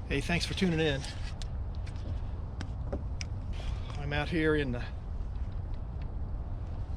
Hey, thanks for tuning in. I'm out here in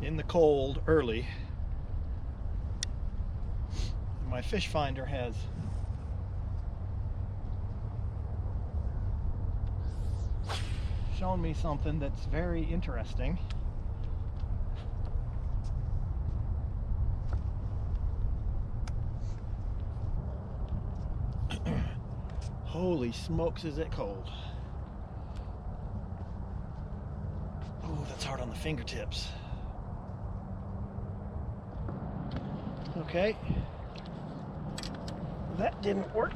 the cold early. My fish finder has shown me something that's very interesting. Holy smokes, is it cold. Oh, that's hard on the fingertips. Okay. That didn't work.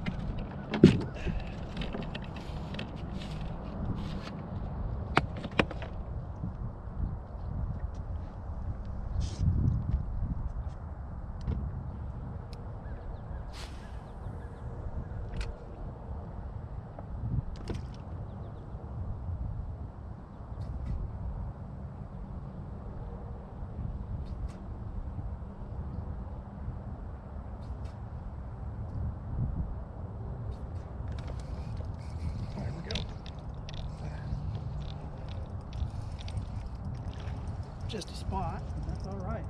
Just a spot, that's all right.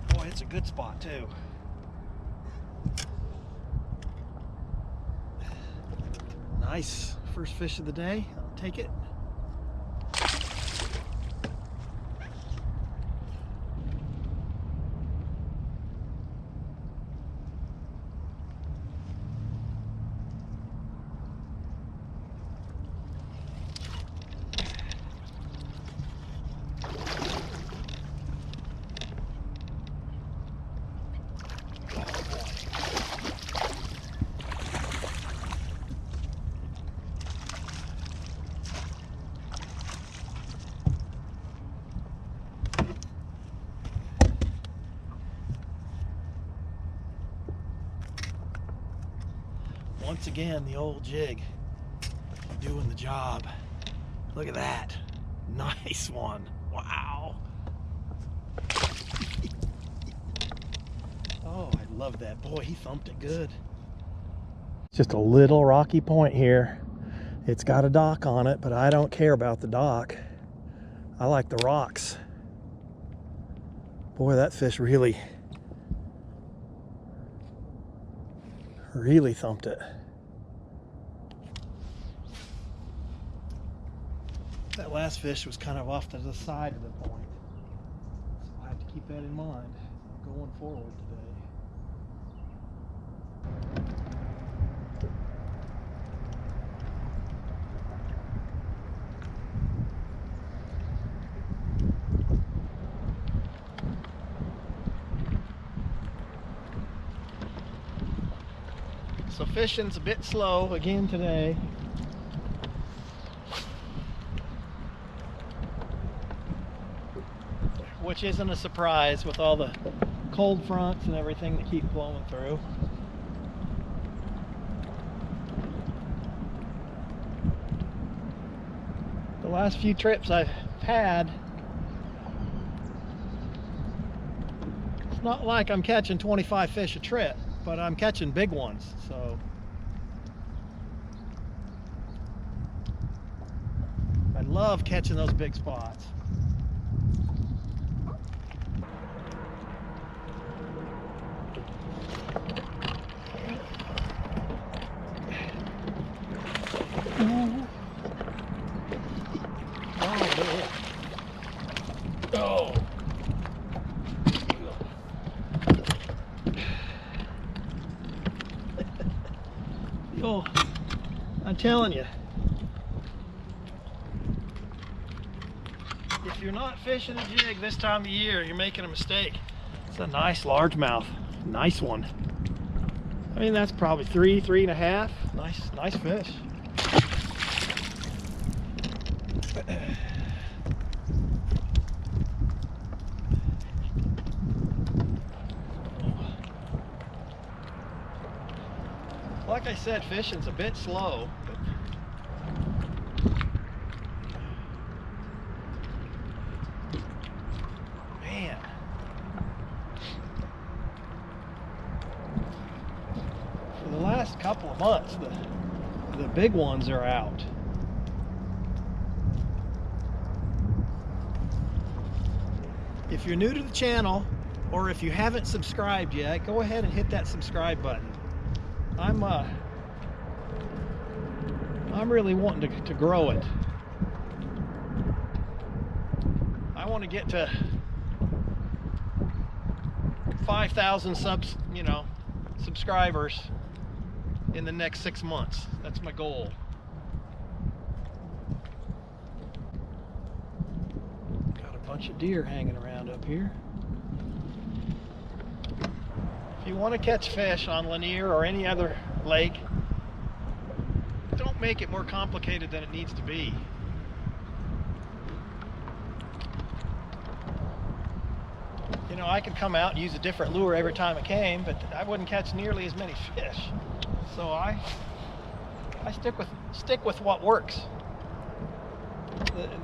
Boy, it's a good spot too. Nice first fish of the day. I'll take it. Once again, the old jig doing the job. Look at that. Nice one. Wow. Oh, I love that. Boy, he thumped it good. Just a little rocky point here. It's got a dock on it, but I don't care about the dock. I like the rocks. Boy, that fish really thumped it. That last fish was kind of off to the side of the point, so I have to keep that in mind going forward today. So fishing's a bit slow again today. Which isn't a surprise with all the cold fronts and everything that keep blowing through. The last few trips I've had, it's not like I'm catching 25 fish a trip, but I'm catching big ones, so I love catching those big spots. Oh. Oh, I'm telling you, if you're not fishing a jig this time of year, you're making a mistake. It's a nice largemouth, nice one. I mean, that's probably 3.5. Nice fish. Like I said, fishing's a bit slow, but last couple of months, the big ones are out. If you're new to the channel, or if you haven't subscribed yet, go ahead and hit that subscribe button. I'm really wanting to grow it. I want to get to 5,000 subscribers in the next 6 months. That's my goal. Got a bunch of deer hanging around up here. If you want to catch fish on Lanier or any other lake, don't make it more complicated than it needs to be. You know, I could come out and use a different lure every time it came, but I wouldn't catch nearly as many fish. So I stick with what works.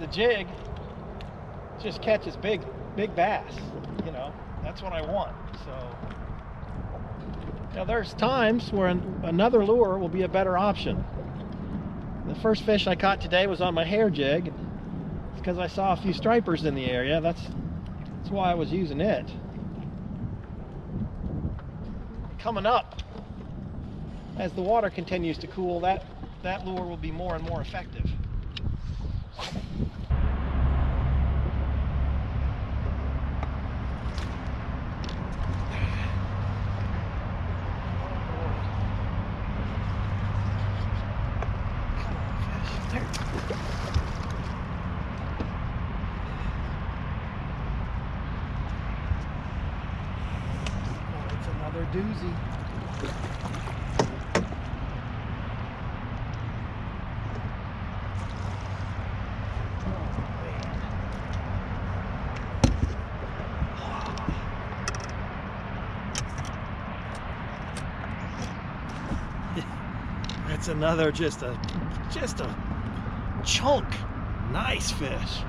The jig just catches big bass. You know, that's what I want. So, you know, there's times where another lure will be a better option. The first fish I caught today was on my hair jig. It's because I saw a few stripers in the area. That's why I was using it. Coming up, as the water continues to cool, that lure will be more and more effective. Another doozy. That's another just a chunk. Nice fish.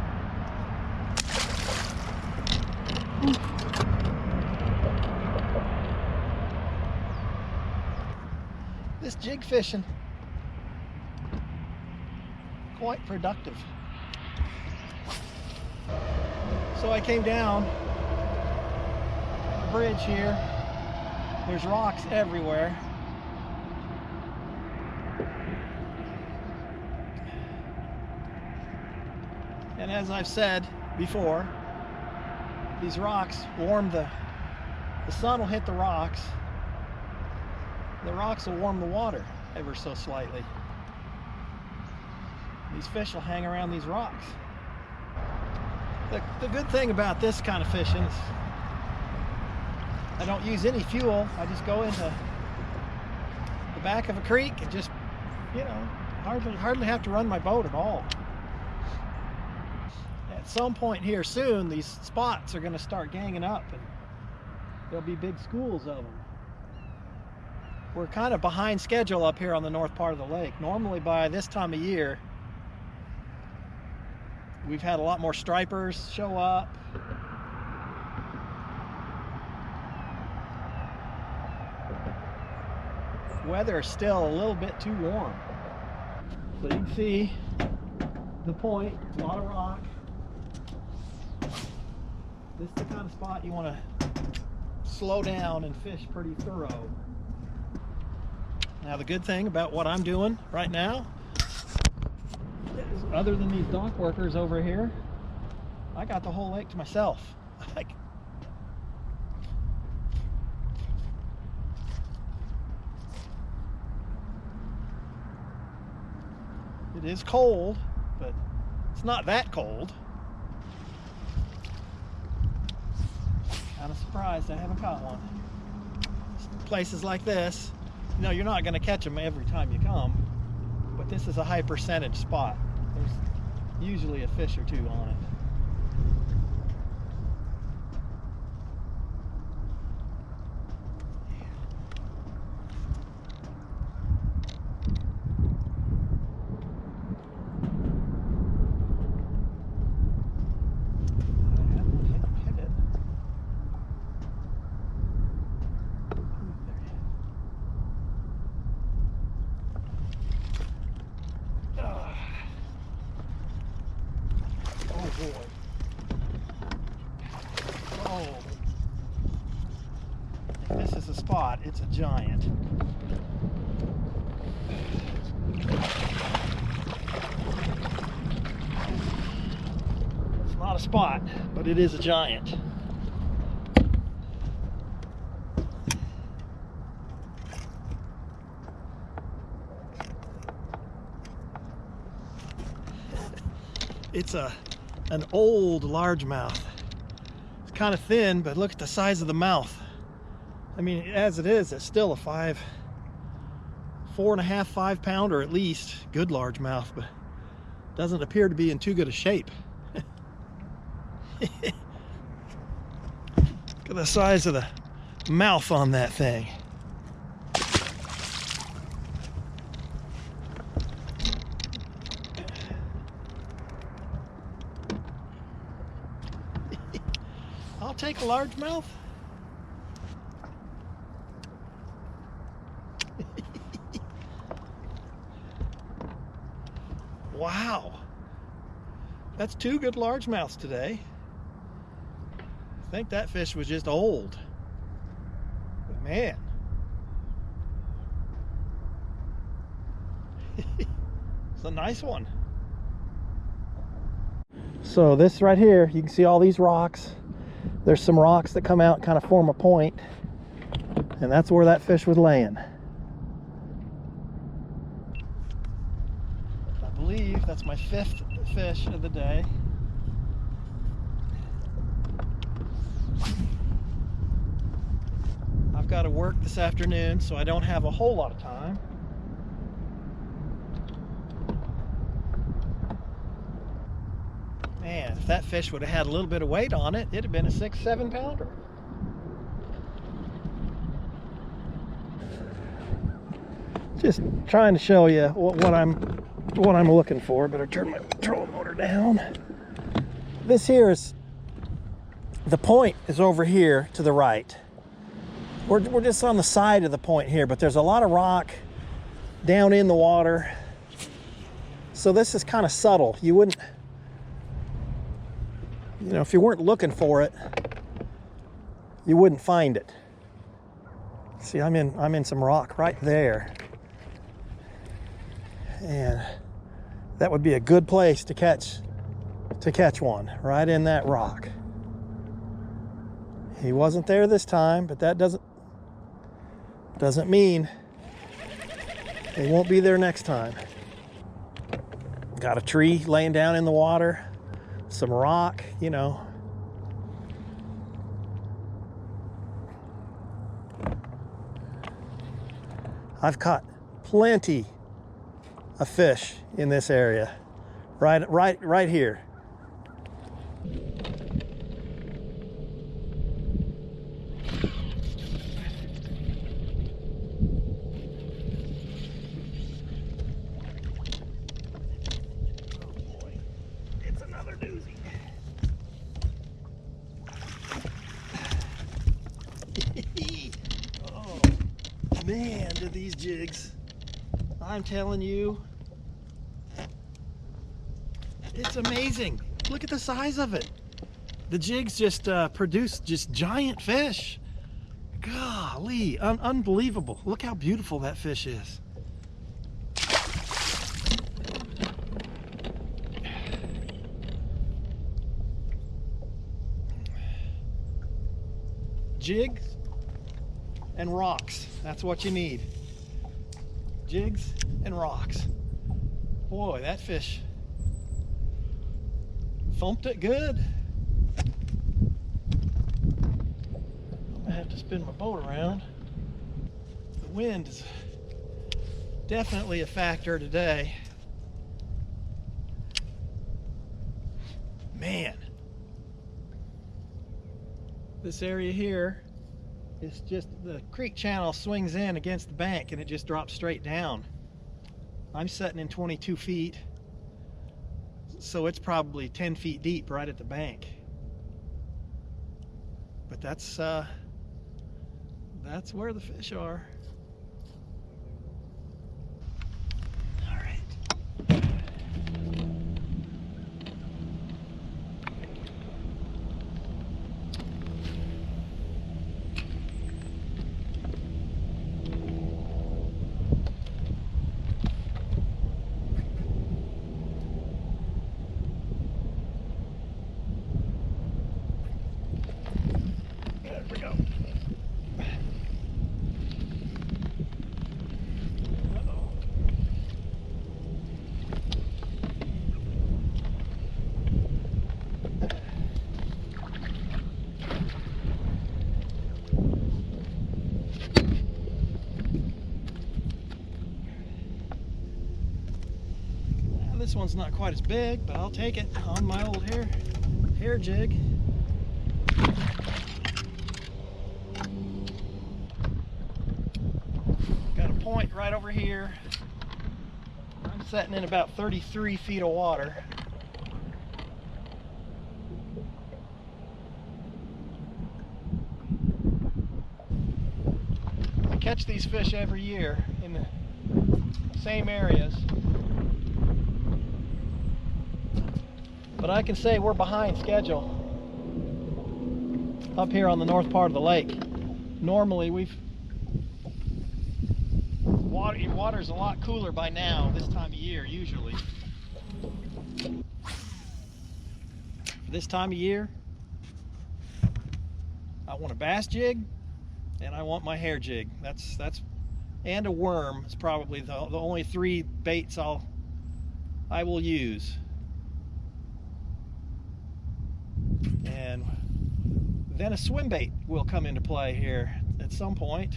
This jig fishing, quite productive. So I came down the bridge here. There's rocks everywhere. And as I've said before, these rocks warm the sun will hit the rocks. The rocks will warm the water ever so slightly. These fish will hang around these rocks. The good thing about this kind of fishing is I don't use any fuel. I just go into the back of a creek and just, you know, hardly have to run my boat at all. At some point here soon, these spots are going to start ganging up and there'll be big schools of them. We're kind of behind schedule up here on the north part of the lake. Normally by this time of year, we've had a lot more stripers show up. Weather is still a little bit too warm. So you can see the point, a lot of rock. This is the kind of spot you want to slow down and fish pretty thorough. Now the good thing about what I'm doing right now is, other than these dock workers over here, I got the whole lake to myself. It is cold, but it's not that cold. Kind of surprised I haven't caught one. Places like this, you know, you're not going to catch them every time you come, but this is a high percentage spot. There's usually a fish or two on it. boy. Oh. If this is a spot, it's a giant. It's not a spot, but it is a giant. It's an old largemouth. It's kind of thin, but look at the size of the mouth. I mean, as it is, it's still a 4.5, 5 pounder at least. Good largemouth, but doesn't appear to be in too good a shape. Look at the size of the mouth on that thing. I'll take a largemouth. Wow, that's 2 good largemouths today. I think that fish was just old, but man, it's a nice one. So this right here, you can see all these rocks. There's some rocks that come out and kind of form a point, and that's where that fish was laying. I believe that's my 5th fish of the day. I've got to work this afternoon, so I don't have a whole lot of time. Man, if that fish would have had a little bit of weight on it, it'd have been a 6, 7 pounder. Just trying to show you what I'm looking for. Better turn my trolling motor down. This here is, the point is over here to the right. We're just on the side of the point here, but there's a lot of rock down in the water. So this is kind of subtle. You wouldn't, you know, if you weren't looking for it, you wouldn't find it. See, I'm in some rock right there. And that would be a good place to catch one, right in that rock. He wasn't there this time, but that doesn't mean he won't be there next time. Got a tree laying down in the water, some rock, you know. I've caught plenty of fish in this area, right here. Man, do these jigs, I'm telling you, it's amazing. Look at the size of it. The jigs just produce just giant fish. Golly, unbelievable. Look how beautiful that fish is. Jigs and rocks. That's what you need. Jigs and rocks. Boy, that fish thumped it good. I'm gonna have to spin my boat around. The wind is definitely a factor today. Man, this area here, it's just the creek channel swings in against the bank and it just drops straight down. I'm sitting in 22 feet, so it's probably 10 feet deep right at the bank. But that's where the fish are. All right. this one's not quite as big, but I'll take it on my old hair jig. Got a point right over here. I'm setting in about 33 feet of water. I catch these fish every year in the same areas. But I can say we're behind schedule up here on the north part of the lake. Normally water's a lot cooler by now, this time of year, usually. For this time of year, I want a bass jig and I want my hair jig. That's and a worm. It's probably the only three baits I will use. And then a swim bait will come into play here at some point.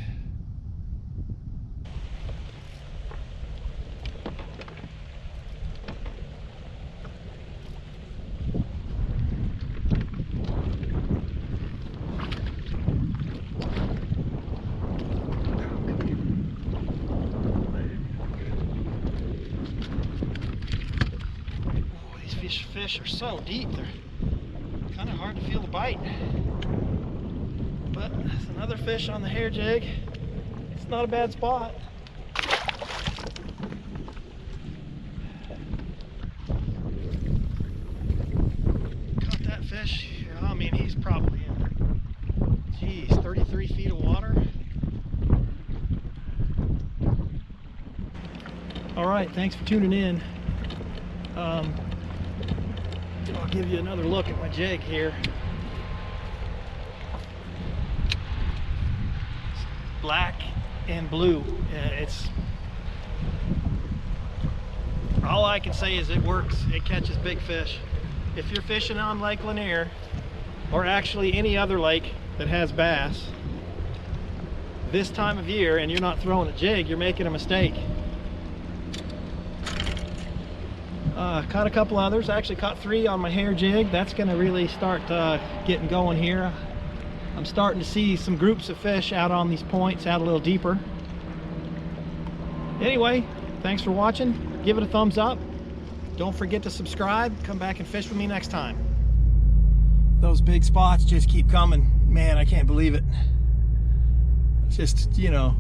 Oh, these fish are so deep, they're kind of hard to feel the bite. But there's another fish on the hair jig. It's not a bad spot. Caught that fish. I mean, he's probably in, geez, 33 feet of water. All right, thanks for tuning in. I'll give you another look at my jig here. It's black and blue. It's all I can say is it works. It catches big fish. If you're fishing on Lake Lanier, or actually any other lake that has bass, this time of year, and you're not throwing a jig, you're making a mistake. Caught a couple others. I actually caught 3 on my hair jig. That's going to really start getting going here. I'm starting to see some groups of fish out on these points, out a little deeper. Anyway, thanks for watching. Give it a thumbs up. Don't forget to subscribe. Come back and fish with me next time. Those big spots just keep coming. Man, I can't believe it. It's just, you know,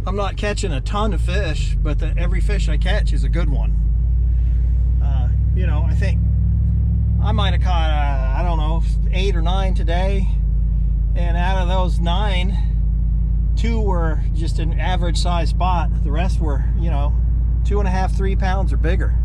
I'm not catching a ton of fish, but every fish I catch is a good one. You know, I think I might have caught, I don't know, 8 or 9 today. And out of those 9, 2 were just an average size spot. The rest were, you know, 2.5, 3 pounds or bigger.